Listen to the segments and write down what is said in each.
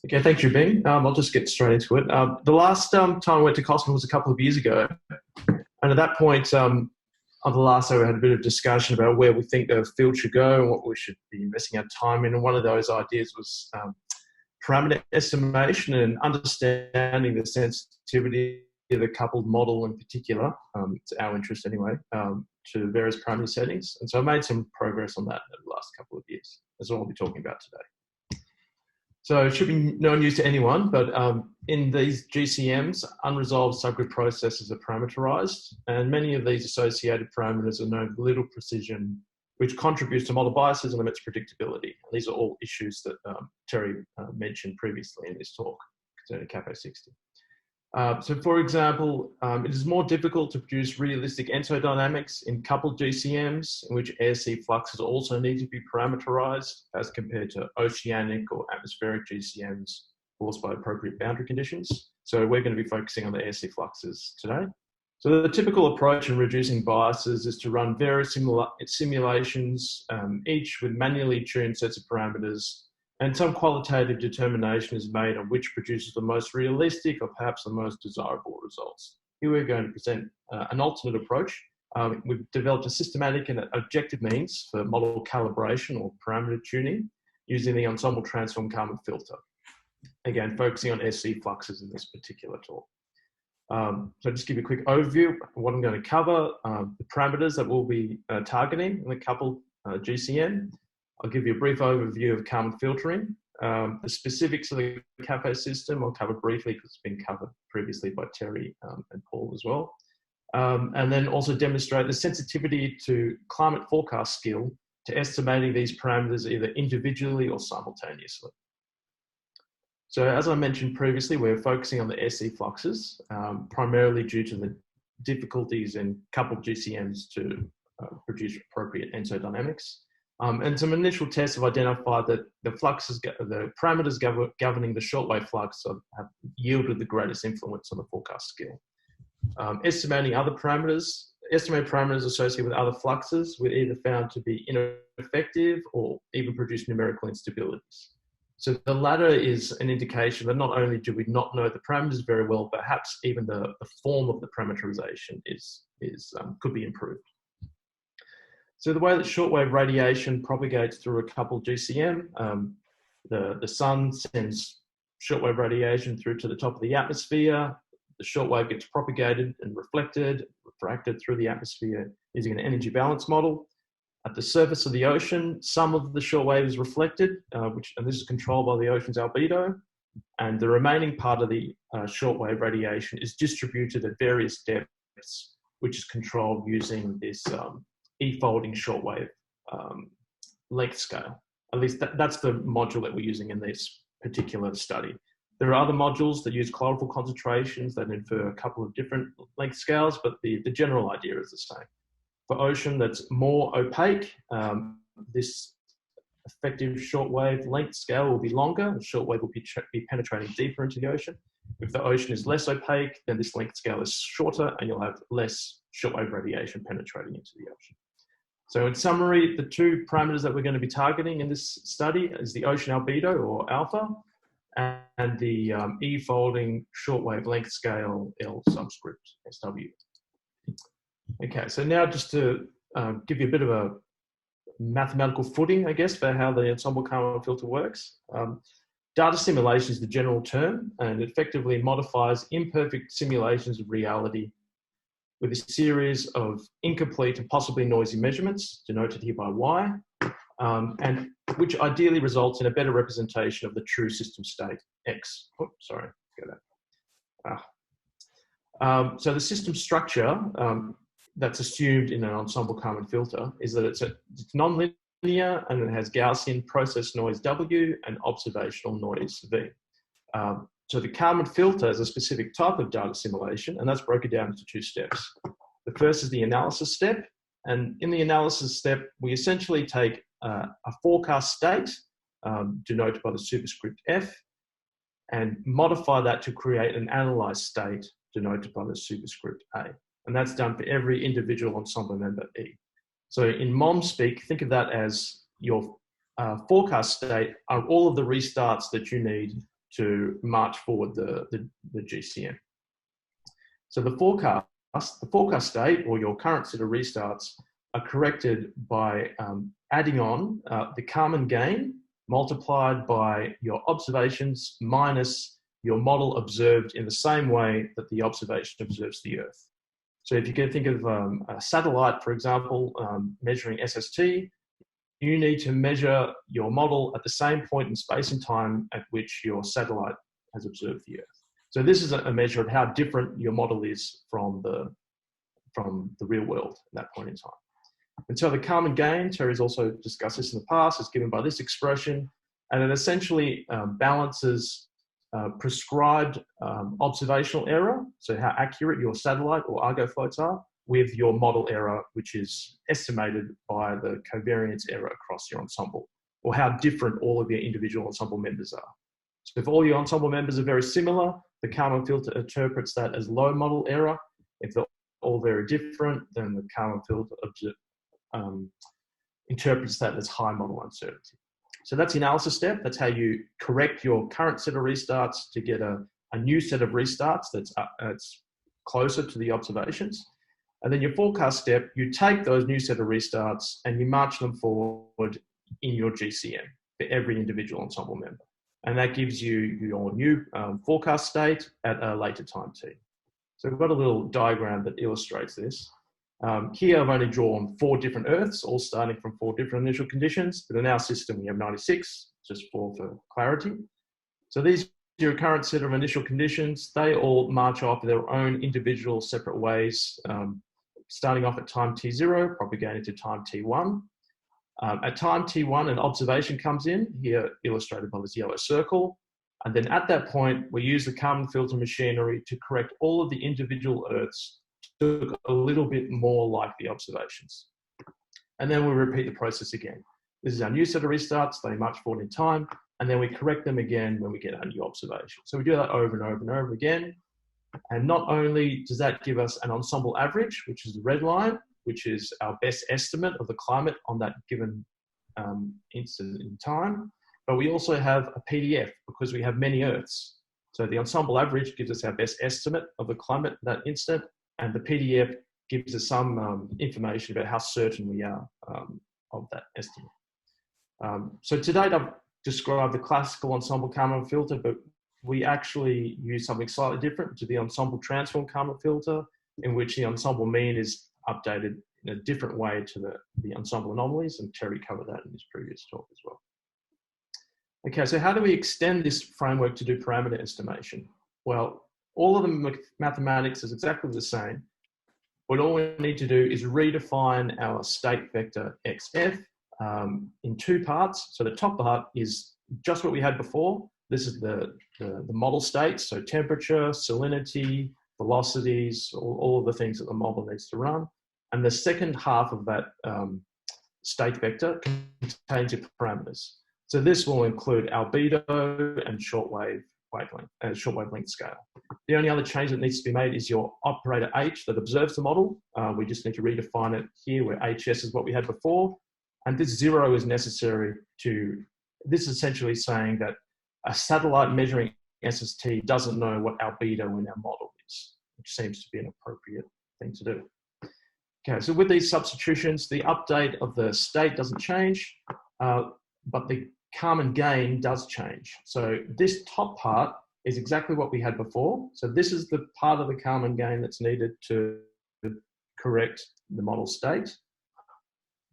Okay, thanks, Bing. I'll just get straight into it. The last time I went to Cosmo was a couple of years ago. And at that point, on the last day, we had a bit of discussion about where we think the field should go and what we should be investing our time in. And one of those ideas was parameter estimation and understanding the sensitivity of the coupled model in particular, it's our interest anyway, to various parameter settings. And so I made some progress on that in the last couple of years. That's what I'll be talking about today. So it should be no news to anyone, but in these GCMs, unresolved subgroup processes are parameterized, and many of these associated parameters are known with little precision, which contributes to model biases and limits predictability. These are all issues that Terry mentioned previously in this talk concerning CAPA60. So for example, it is more difficult to produce realistic ensodynamics in coupled GCMs, in which air sea fluxes also need to be parameterized as compared to oceanic or atmospheric GCMs caused by appropriate boundary conditions. So we're going to be focusing on the air sea fluxes today. So the typical approach in reducing biases is to run various simulations, each with manually tuned sets of parameters, and some qualitative determination is made on which produces the most realistic or perhaps the most desirable results. Here we're going to present an alternate approach. We've developed a systematic and objective means for model calibration or parameter tuning using the ensemble transform Kalman filter. Again, focusing on SC fluxes in this particular talk. So just give you a quick overview of what I'm going to cover, the parameters that we'll be targeting in the coupled GCM. I'll give you a brief overview of Kalman filtering. The specifics of the CAPA system I'll cover briefly because it's been covered previously by Terry and Paul as well. And then also demonstrate the sensitivity to climate forecast skill to estimating these parameters either individually or simultaneously. So as I mentioned previously, we're focusing on the SC fluxes, primarily due to the difficulties in coupled GCMs to produce appropriate ensodynamics. And some initial tests have identified that the parameters governing the shortwave flux have yielded the greatest influence on the forecast skill. Estimating parameters associated with other fluxes were either found to be ineffective or even produce numerical instabilities. So the latter is an indication that not only do we not know the parameters very well, perhaps even the form of the parameterization could be improved. So the way that shortwave radiation propagates through a coupled GCM, the sun sends shortwave radiation through to the top of the atmosphere. The shortwave gets propagated and refracted through the atmosphere using an energy balance model. At the surface of the ocean, some of the shortwave is reflected, and this is controlled by the ocean's albedo, and the remaining part of the shortwave radiation is distributed at various depths, which is controlled using this E-folding shortwave length scale. At least that's the module that we're using in this particular study. There are other modules that use chlorophyll concentrations that infer a couple of different length scales, but the general idea is the same. For ocean that's more opaque, this effective shortwave length scale will be longer. The shortwave will be penetrating deeper into the ocean. If the ocean is less opaque, then this length scale is shorter and you'll have less shortwave radiation penetrating into the ocean. So in summary, the two parameters that we're going to be targeting in this study is the ocean albedo, or alpha, and the E-folding shortwave length scale, L subscript, SW. Okay, so now just to give you a bit of a mathematical footing, I guess, for how the ensemble Kalman filter works. Data simulation is the general term, and it effectively modifies imperfect simulations of reality with a series of incomplete and possibly noisy measurements, denoted here by Y, and which ideally results in a better representation of the true system state, X. Oh, sorry, go that. So the system structure that's assumed in an ensemble Kalman filter is that it's non-linear and it has Gaussian process noise W and observational noise V. So the Kalman filter is a specific type of data simulation, and that's broken down into two steps. The first is the analysis step, and in the analysis step, we essentially take a forecast state, denoted by the superscript F, and modify that to create an analyzed state, denoted by the superscript A. And that's done for every individual ensemble member E. So in MOM speak, think of that as your forecast state are all of the restarts that you need to march forward the GCM. So the forecast state, or your current set of restarts, are corrected by adding on the Kalman gain multiplied by your observations minus your model observed in the same way that the observation observes the Earth. So if you can think of a satellite, for example, measuring SST, you need to measure your model at the same point in space and time at which your satellite has observed the Earth. So this is a measure of how different your model is from the real world at that point in time. And so the Kalman gain, Terry's also discussed this in the past, is given by this expression, and it essentially balances prescribed observational error, so how accurate your satellite or Argo floats are, with your model error, which is estimated by the covariance error across your ensemble, or how different all of your individual ensemble members are. So if all your ensemble members are very similar, the Kalman filter interprets that as low model error. If they're all very different, then the Kalman filter interprets that as high model uncertainty. So that's the analysis step. That's how you correct your current set of restarts to get a new set of restarts that's closer to the observations. And then your forecast step, you take those new set of restarts and you march them forward in your GCM for every individual ensemble member. And that gives you your new forecast state at a later time t. So we've got a little diagram that illustrates this. Here I've only drawn 4 different Earths, all starting from 4 different initial conditions, but in our system we have 96, just for clarity. So these are your current set of initial conditions. They all march off their own individual separate ways, starting off at time t0, propagating to time t1. At time t1, an observation comes in, here illustrated by this yellow circle, and then at that point we use the Kalman filter machinery to correct all of the individual Earths to look a little bit more like the observations. And then we repeat the process again. This is our new set of restarts, they march forward in time, and then we correct them again when we get our new observation. So we do that over and over and over again. And not only does that give us an ensemble average, which is the red line, which is our best estimate of the climate on that given instant in time, but we also have a PDF because we have many Earths. So the ensemble average gives us our best estimate of the climate at that instant, and the PDF gives us some information about how certain we are of that estimate. So to date, I've described the classical ensemble Kalman filter, but we actually use something slightly different to the ensemble transform Kalman filter, in which the ensemble mean is updated in a different way to the ensemble anomalies, and Terry covered that in his previous talk as well. Okay, so how do we extend this framework to do parameter estimation? Well, all of the mathematics is exactly the same, but all we need to do is redefine our state vector xf in 2 parts. So the top part is just what we had before. This is the model states, so temperature, salinity, velocities, all of the things that the model needs to run. And the second half of that state vector contains your parameters. So this will include albedo and shortwave length scale. The only other change that needs to be made is your operator H that observes the model. We just need to redefine it here where HS is what we had before. And this 0 is necessary this is essentially saying that a satellite measuring SST doesn't know what albedo in our model is, which seems to be an appropriate thing to do. Okay, so with these substitutions, the update of the state doesn't change, but the Kalman gain does change. So this top part is exactly what we had before. So this is the part of the Kalman gain that's needed to correct the model state.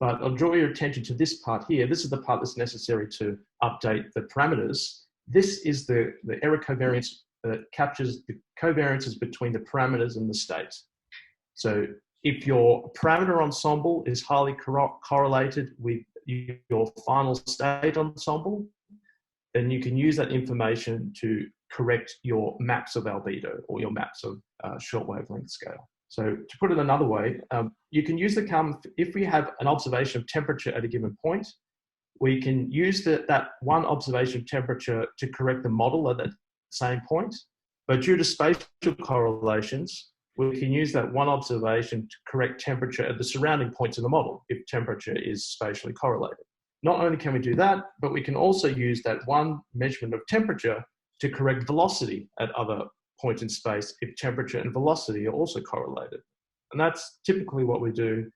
But I'll draw your attention to this part here. This is the part that's necessary to update the parameters. This is the error covariance that captures the covariances between the parameters and the state. So if your parameter ensemble is highly correlated with your final state ensemble, then you can use that information to correct your maps of albedo or your maps of shortwave length scale. So to put it another way, you can use the Kalman, if we have an observation of temperature at a given point, we can use that one observation of temperature to correct the model at that same point. But due to spatial correlations, we can use that one observation to correct temperature at the surrounding points of the model if temperature is spatially correlated. Not only can we do that, but we can also use that one measurement of temperature to correct velocity at other points in space if temperature and velocity are also correlated. And that's typically what we do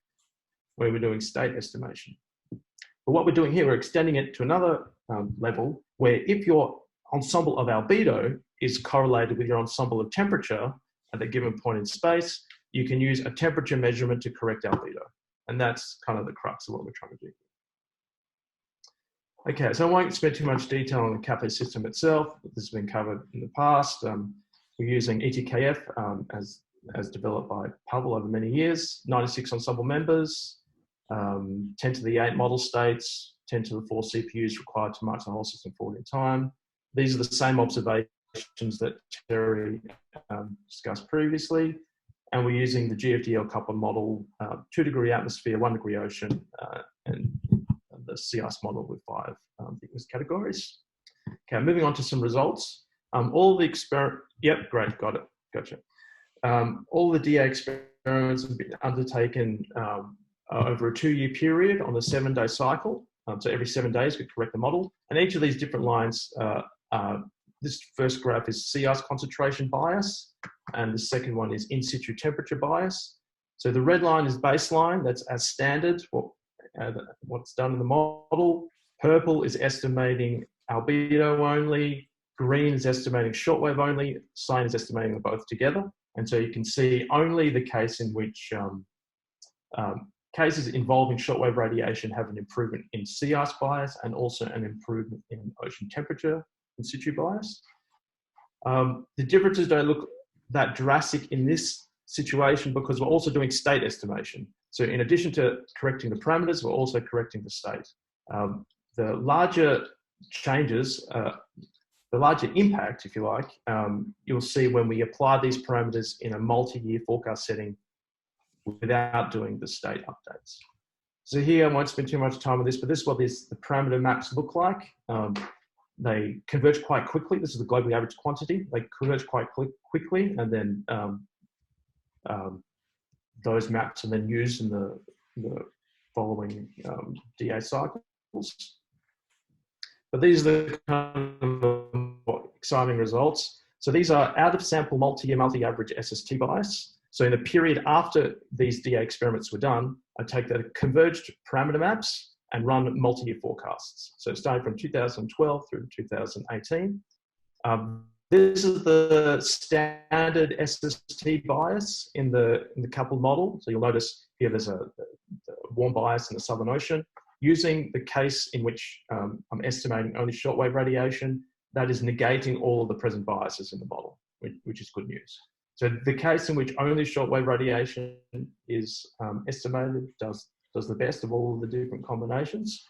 when we're doing state estimation. But what we're doing here, we're extending it to another level where if your ensemble of albedo is correlated with your ensemble of temperature at a given point in space, you can use a temperature measurement to correct albedo. And that's kind of the crux of what we're trying to do. Okay, so I won't spend too much detail on the CAPE system itself. This has been covered in the past. We're using ETKF as developed by Pavel over many years, 96 ensemble members, 10 to the 8 model states, 10 to the 4 CPUs required to march the whole system forward in time. These are the same observations that Terry discussed previously. And we're using the GFDL coupled model, 2 degree atmosphere, 1 degree ocean, and the sea ice model with 5 thickness categories. Okay, moving on to some results. All the yep, great, got it, gotcha. All the DA experiments have been undertaken over a 2-year period on a 7-day cycle. So every 7 days we correct the model. And each of these different lines, this first graph is sea ice concentration bias, and the second one is in situ temperature bias. So the red line is baseline, that's as standard, what's done in the model. Purple is estimating albedo only, green is estimating shortwave only, cyan is estimating them both together. And so you can see only the case in which cases involving shortwave radiation have an improvement in sea ice bias and also an improvement in ocean temperature in situ bias. The differences don't look that drastic in this situation because we're also doing state estimation. So in addition to correcting the parameters, we're also correcting the state. The larger changes, the larger impact, if you like, you'll see when we apply these parameters in a multi-year forecast setting without doing the state updates. So here, I won't spend too much time on this, but this is what the parameter maps look like. They converge quite quickly. This is the globally average quantity. They converge quite quickly, and then those maps are then used in the following DA cycles. But these are the kind of exciting results. So these are out of sample multi-year multi-average SST bias. So in the period after these DA experiments were done, I take the converged parameter maps and run multi-year forecasts. So starting from 2012 through 2018. This is the standard SST bias in the coupled model. So you'll notice here there's a warm bias in the Southern Ocean. Using the case in which I'm estimating only shortwave radiation, that is negating all of the present biases in the model, which is good news. So the case in which only shortwave radiation is estimated does the best of all of the different combinations.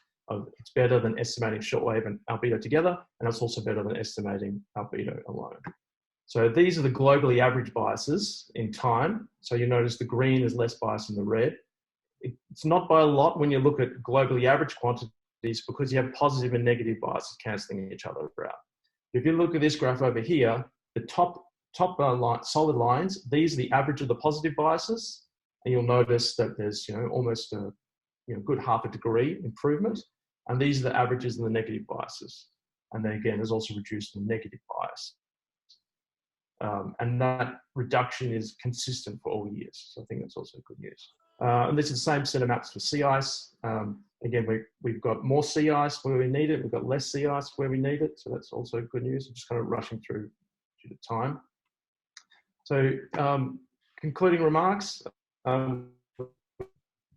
It's better than estimating shortwave and albedo together, and it's also better than estimating albedo alone. So these are the globally average biases in time. So you notice the green is less biased than the red. It's not by a lot when you look at globally average quantities because you have positive and negative biases cancelling each other out. If you look at this graph over here, the top solid lines, these are the average of the positive biases, and you'll notice that there's almost a good half a degree improvement, and these are the averages of the negative biases. And then again, there's also reduced the negative bias. And that reduction is consistent for all years. So I think that's also good news. And this is the same set of maps for sea ice. Again, we've got more sea ice where we need it. We've got less sea ice where we need it. So that's also good news. I'm just kind of rushing through due to time. So concluding remarks,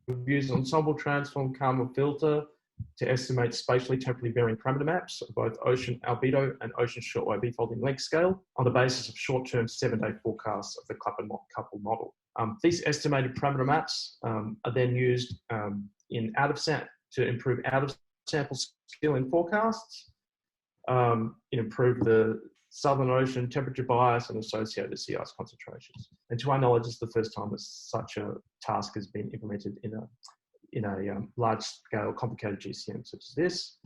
we've used ensemble transform Kalman filter to estimate spatially temporally varying parameter maps of both ocean albedo and ocean shortwave B-folding length scale on the basis of short-term 7-day forecasts of the coupled model. These estimated parameter maps are then used to improve out-of-sample skill in forecasts, improve the Southern Ocean temperature bias and associated sea ice concentrations. And to our knowledge, it's the first time that such a task has been implemented in a large-scale complicated GCM such as this.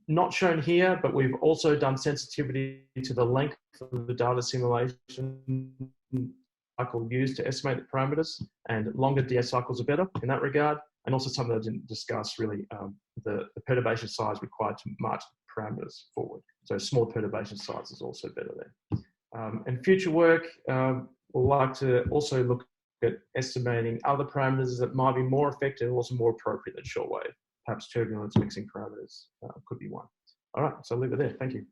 Not shown here, but we've also done sensitivity to the length of the data simulation cycle used to estimate the parameters, and longer DA cycles are better in that regard. And also something I didn't discuss really, the perturbation size required to march parameters forward. So small perturbation size is also better there. And future work, we'll like to also look at estimating other parameters that might be more effective and also more appropriate than shortwave. Perhaps turbulence mixing parameters could be one. All right, so I'll leave it there. Thank you.